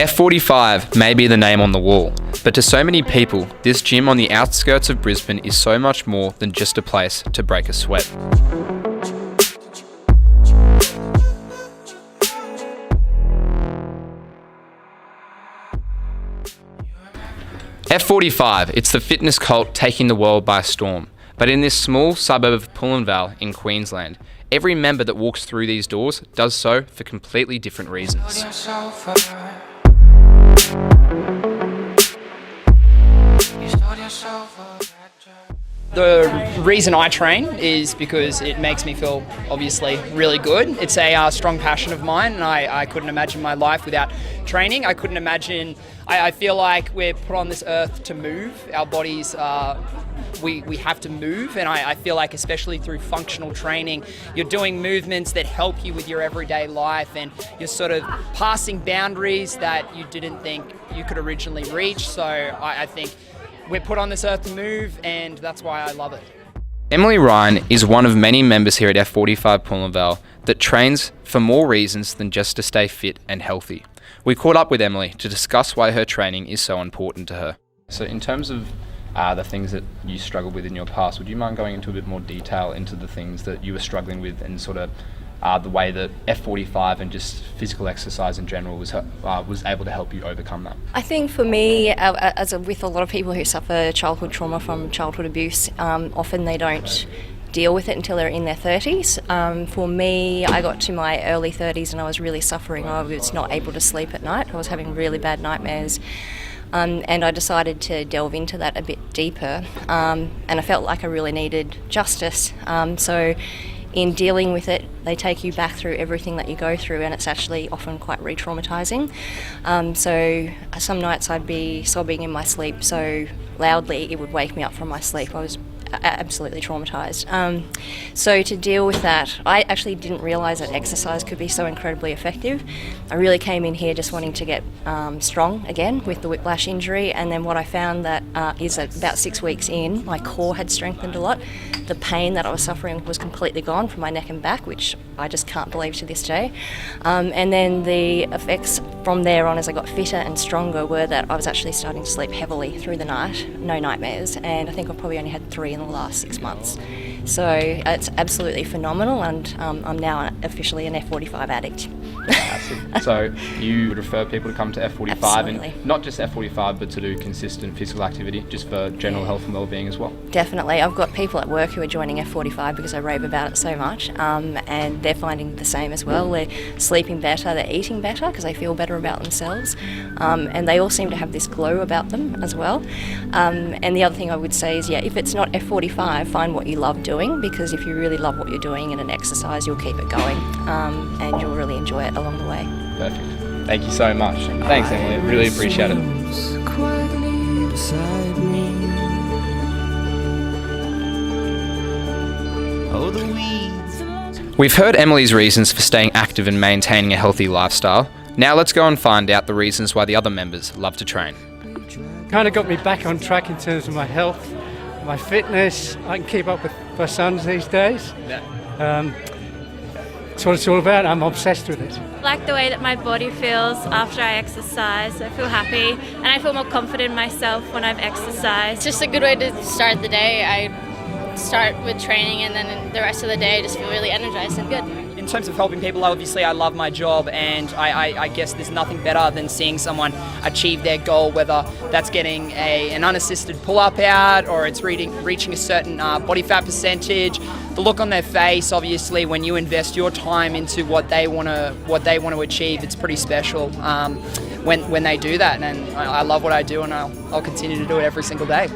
F45 may be the name on the wall, but to so many people, this gym on the outskirts of Brisbane is so much more than just a place to break a sweat. F45, it's the fitness cult taking the world by storm. But in this small suburb of Pullenvale in Queensland, every member that walks through these doors does so for completely different reasons. The reason I train is because it makes me feel, obviously, really good. It's a strong passion of mine, and I couldn't imagine my life without training. I couldn't imagine. I feel like we're put on this earth to move. Our bodies, we have to move, and I feel like, especially through functional training, you're doing movements that help you with your everyday life, and you're sort of passing boundaries that you didn't think you could originally reach. So I think we're put on this earth to move, and that's why I love it. Emily Ryan is one of many members here at F45 Pullenvale that trains for more reasons than just to stay fit and healthy. We caught up with Emily to discuss why her training is so important to her. So in terms of the things that you struggled with in your past, would you mind going into a bit more detail into the things that you were struggling with and sort of the way that F45 and just physical exercise in general was able to help you overcome that? I think for me, with a lot of people who suffer childhood trauma from childhood abuse, often they don't deal with it until they're in their 30s. For me, I got to my early 30s and I was really suffering. I was not able to sleep at night. I was having really bad nightmares. And I decided to delve into that a bit deeper. And I felt like I really needed justice. So in dealing with it, they take you back through everything that you go through, and it's actually often quite re-traumatising. So some nights I'd be sobbing in my sleep so loudly it would wake me up from my sleep. I was absolutely traumatised. So to deal with that, I actually didn't realise that exercise could be so incredibly effective. I really came in here just wanting to get strong again with the whiplash injury, and then what I found is that about 6 weeks in, my core had strengthened a lot. The pain that I was suffering was completely gone from my neck and back, which I just can't believe to this day. And then the effects from there on, as I got fitter and stronger, were that I was actually starting to sleep heavily through the night, no nightmares, and I think I've probably only had 3 in the last 6 months. So it's absolutely phenomenal, and I'm now officially an F45 addict. So you would refer people to come to F45, Absolutely. And not just F45, but to do consistent physical activity just for general health and well-being as well? Definitely. I've got people at work who are joining F45 because I rave about it so much, and they're finding the same as well. They're sleeping better, they're eating better because they feel better about themselves, and they all seem to have this glow about them as well. And the other thing I would say is, if it's not F45, find what you love doing, because if you really love what you're doing in an exercise, you'll keep it going, and you'll really enjoy it along the way. Perfect. Thank you so much. Thanks, Emily. Really appreciate it. We've heard Emily's reasons for staying active and maintaining a healthy lifestyle. Now let's go and find out the reasons why the other members love to train. Kind of got me back on track in terms of my health, my fitness. I can keep up with my sons these days. That's what it's all about. I'm obsessed with it. I like the way that my body feels after I exercise. I feel happy and I feel more confident in myself when I've exercised. It's just a good way to start the day. I start with training and then the rest of the day I just feel really energized and good. In terms of helping people, obviously I love my job, and I guess there's nothing better than seeing someone achieve their goal, whether that's getting an unassisted pull-up out or it's reaching a certain body fat percentage. The look on their face, obviously, when you invest your time into what they want to achieve, it's pretty special when they do that. And I love what I do, and I'll continue to do it every single day.